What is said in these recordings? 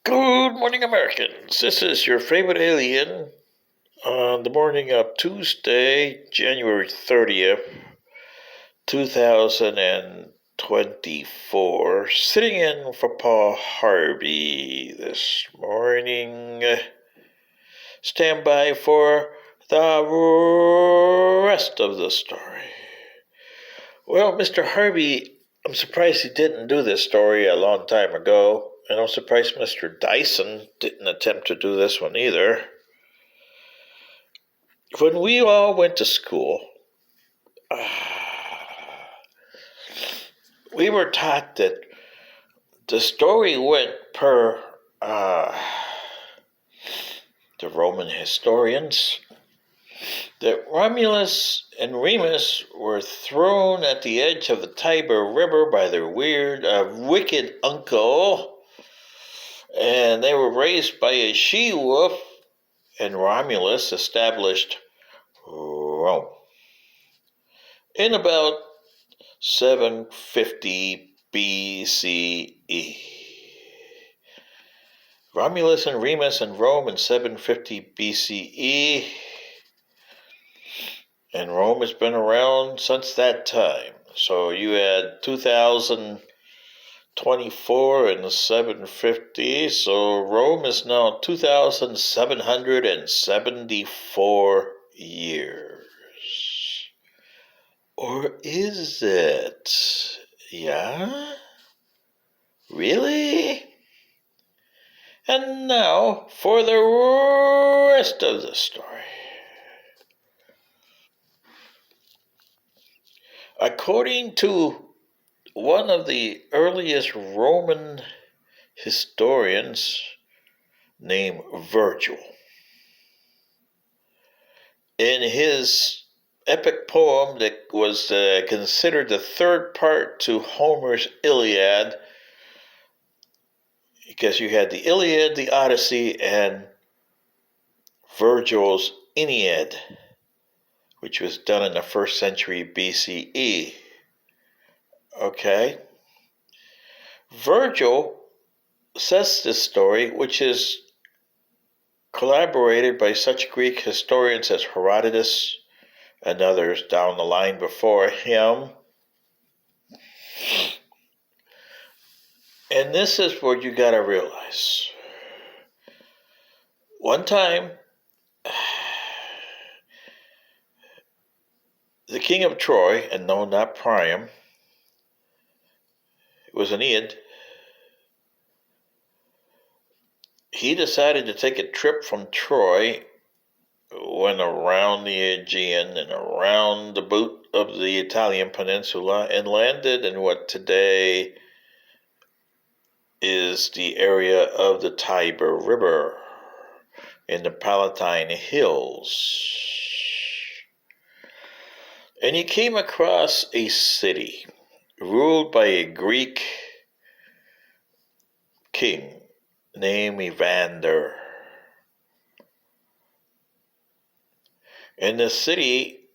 Good morning, Americans. This is your favorite alien on the morning of Tuesday, January 30th, 2024, sitting in for Paul Harvey this morning. Stand by for the rest of the story. Well, Mr. Harvey, I'm surprised he didn't do this story a long time ago. And I'm surprised Mr. Dyson didn't attempt to do this one either. When we all went to school, we were taught that the story went per the Roman historians that Romulus and Remus were thrown at the edge of the Tiber River by their wicked uncle, and they were raised by a she-wolf, and Romulus established Rome in about 750 BCE. Romulus and Remus in Rome in 750 BCE, and Rome has been around since that time. So you had 2024 and 750, so Rome is now 2,774 years. Or is it? Yeah? Really? And now for the rest of the story. According to one of the earliest Roman historians named Virgil, in his epic poem that was considered the third part to Homer's Iliad, because you had the Iliad, the Odyssey, and Virgil's Aeneid, which was done in the 1st century BCE. Okay? Virgil says this story, which is collaborated by such Greek historians as Herodotus and others down the line before him. And this is what you got to realize. One time, the king of Troy, and no, not Priam, it was Aeneid, he decided to take a trip from Troy, went around the Aegean and around the boot of the Italian peninsula, and landed in what today is the area of the Tiber River in the Palatine Hills. And he came across a city ruled by a Greek king named Evander. In the city,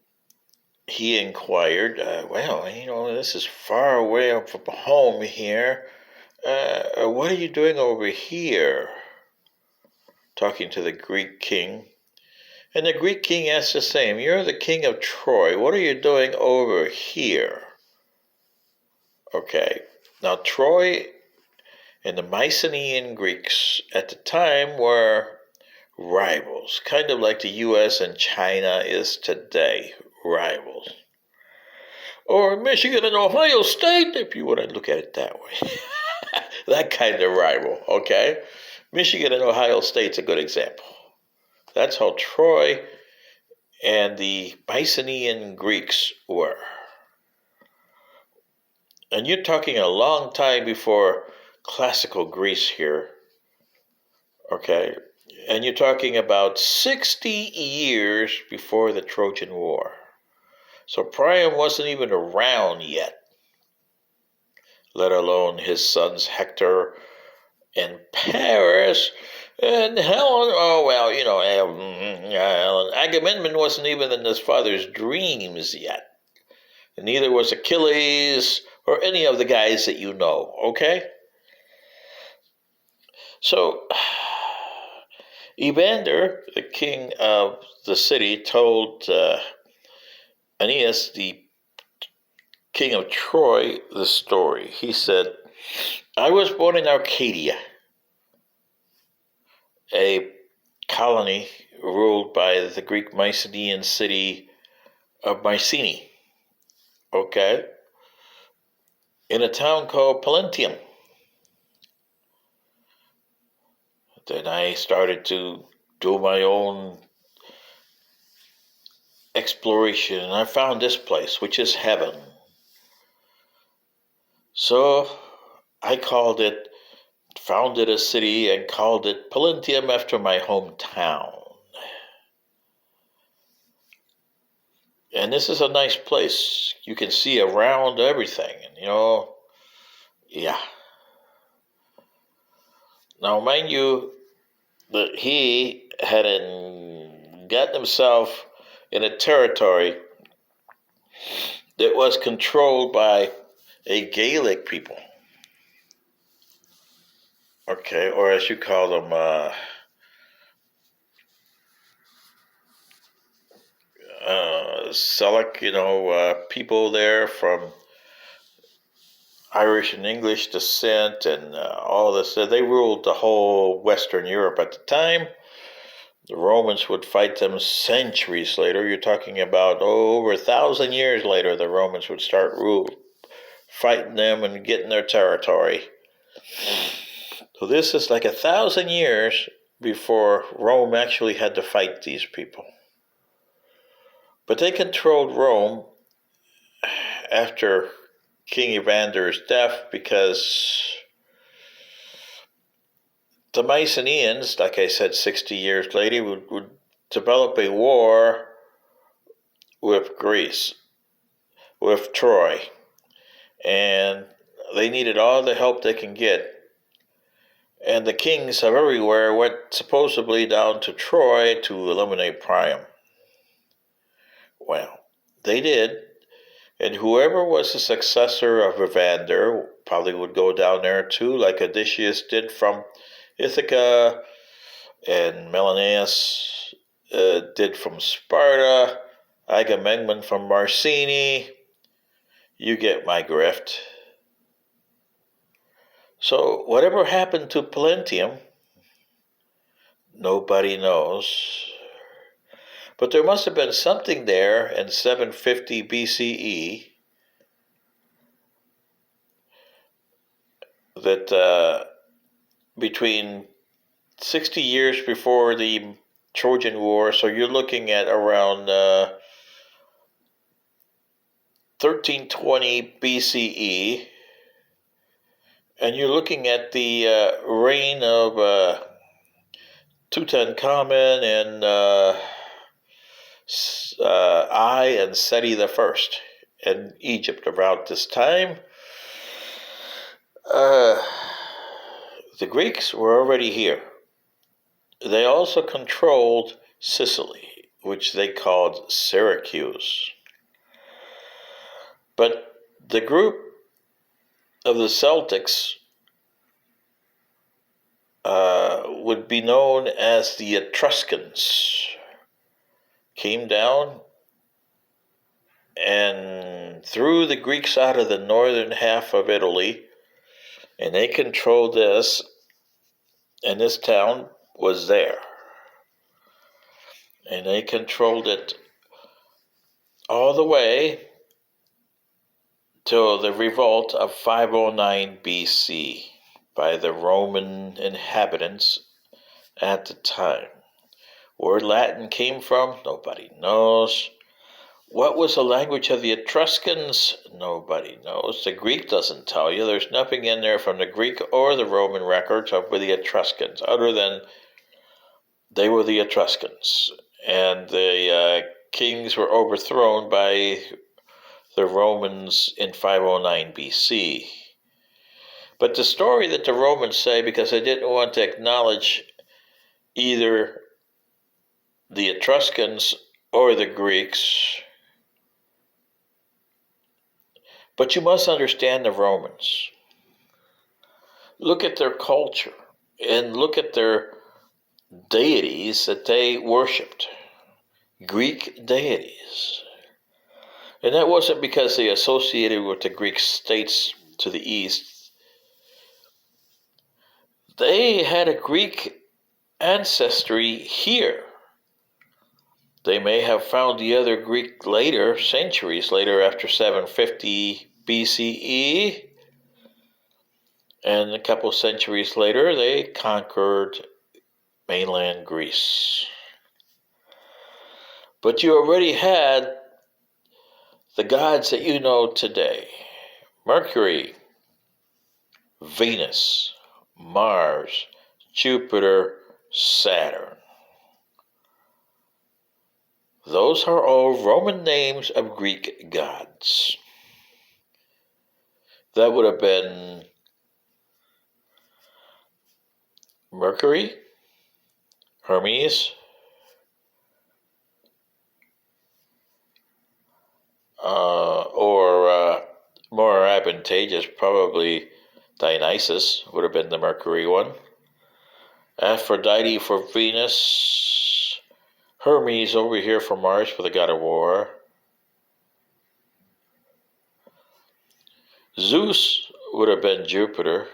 he inquired, this is far away from home here. What are you doing over here? Talking to the Greek king. And the Greek king asked the same. You're the king of Troy. What are you doing over here? Okay. Now, Troy and the Mycenaean Greeks at the time were rivals, kind of like the U.S. and China is today, rivals. Or Michigan and Ohio State, if you want to look at it that way. That kind of rival, okay? Michigan and Ohio State's a good example. That's how Troy and the Mycenaean Greeks were. And you're talking a long time before classical Greece here, okay? And you're talking about 60 years before the Trojan War. So Priam wasn't even around yet, let alone his sons Hector and Paris and Helen. Agamemnon wasn't even in his father's dreams yet. And neither was Achilles or any of the guys that you know, okay? So Evander, the king of the city, told Aeneas, the king of Troy, the story. He said, I was born in Arcadia, a colony ruled by the Greek Mycenaean city of Mycenae, okay, in a town called Pallanteum. Then I started to do my own exploration, and I found this place, which is heaven. So I founded a city and called it Pallanteum after my hometown. And this is a nice place. You can see around everything, and yeah. Now, mind you, that he had gotten himself in a territory that was controlled by a Gaelic people, okay, or as you call them, Select, people there from Irish and English descent and all this. They ruled the whole Western Europe at the time. The Romans would fight them centuries later. You're talking about over 1,000 years later, the Romans would start fighting them and getting their territory. So this is like 1,000 years before Rome actually had to fight these people. But they controlled Rome after King Evander's death because the Mycenaeans, like I said, 60 years later, would develop a war with Greece, with Troy. And they needed all the help they can get. And the kings of everywhere went supposedly down to Troy to eliminate Priam. Well, they did. And whoever was the successor of Evander probably would go down there too, like Odysseus did from Ithaca, and Menelaus did from Sparta, Agamemnon from Mycenae. You get my grift. So whatever happened to Pallanteum, nobody knows. But there must have been something there in 750 BCE that between 60 years before the Trojan War, so you're looking at around 1320 BCE, and you're looking at the reign of Tutankhamun and I and Seti the First in Egypt about this time. The Greeks were already here. They also controlled Sicily, which they called Syracuse. But the group of the Celtics would be known as the Etruscans, came down and threw the Greeks out of the northern half of Italy, and they controlled this, and this town was there. And they controlled it all the way till the revolt of 509 BC by the Roman inhabitants at the time. Where Latin came from, nobody knows. What was the language of the Etruscans? Nobody knows. The Greek doesn't tell you. There's nothing in there from the Greek or the Roman records of the Etruscans, other than they were the Etruscans. And the kings were overthrown by the Romans in 509 BC. But the story that the Romans say, because they didn't want to acknowledge either the Etruscans or the Greeks, but you must understand the Romans. Look at their culture. and look at their deities that they worshipped. Greek deities. And that wasn't because they associated with the Greek states to the east. They had a Greek ancestry here. They may have found the other Greek later, centuries later, after 750 BCE. And a couple centuries later, they conquered mainland Greece. But you already had the gods that you know today: Mercury, Venus, Mars, Jupiter, Saturn. Those are all Roman names of Greek gods. That would have been Mercury, Hermes, or more advantageous, probably Dionysus would have been the Mercury one. Aphrodite for Venus. Hermes over here for Mars for the god of war. Zeus would have been Jupiter.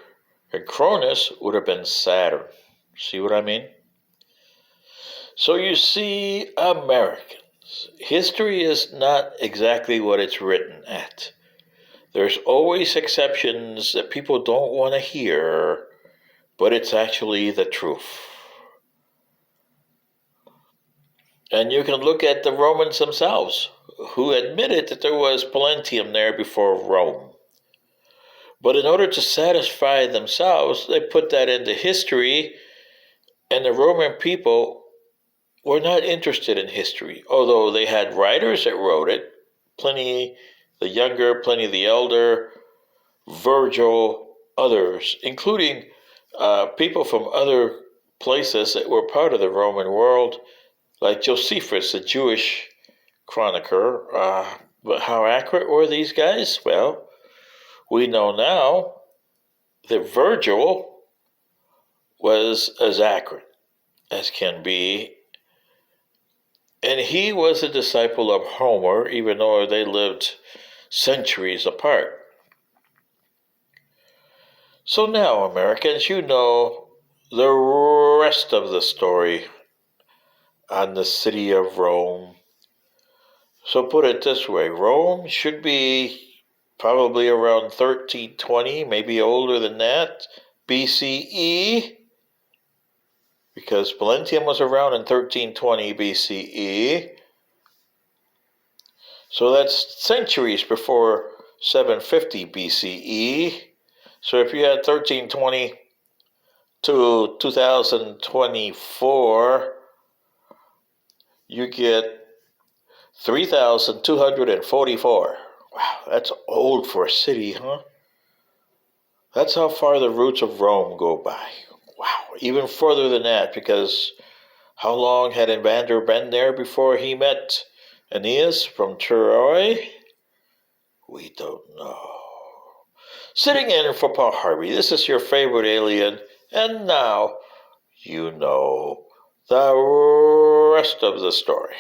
And Cronus would have been Saturn. See what I mean? So you see, Americans, history is not exactly what it's written at. There's always exceptions that people don't want to hear, but it's actually the truth. And you can look at the Romans themselves, who admitted that there was palladium there before Rome. But in order to satisfy themselves, they put that into history, and the Roman people were not interested in history, although they had writers that wrote it, Pliny the Younger, Pliny the Elder, Virgil, others, including people from other places that were part of the Roman world, like Josephus, the Jewish chronicler. But how accurate were these guys? Well, we know now that Virgil was as accurate as can be, and he was a disciple of Homer, even though they lived centuries apart. So now, Americans, you know the rest of the story on the city of Rome. So put it this way, Rome should be probably around 1320, maybe older than that, BCE, because Palladium was around in 1320 BCE. So that's centuries before 750 BCE. So if you had 1320 to 2024, you get 3,244. Wow, that's old for a city, huh? That's how far the roots of Rome go by. Wow, even further than that, because how long had Evander been there before he met Aeneas from Troy? We don't know. Sitting in for Paul Harvey, this is your favorite alien, and now you know the rest of the story.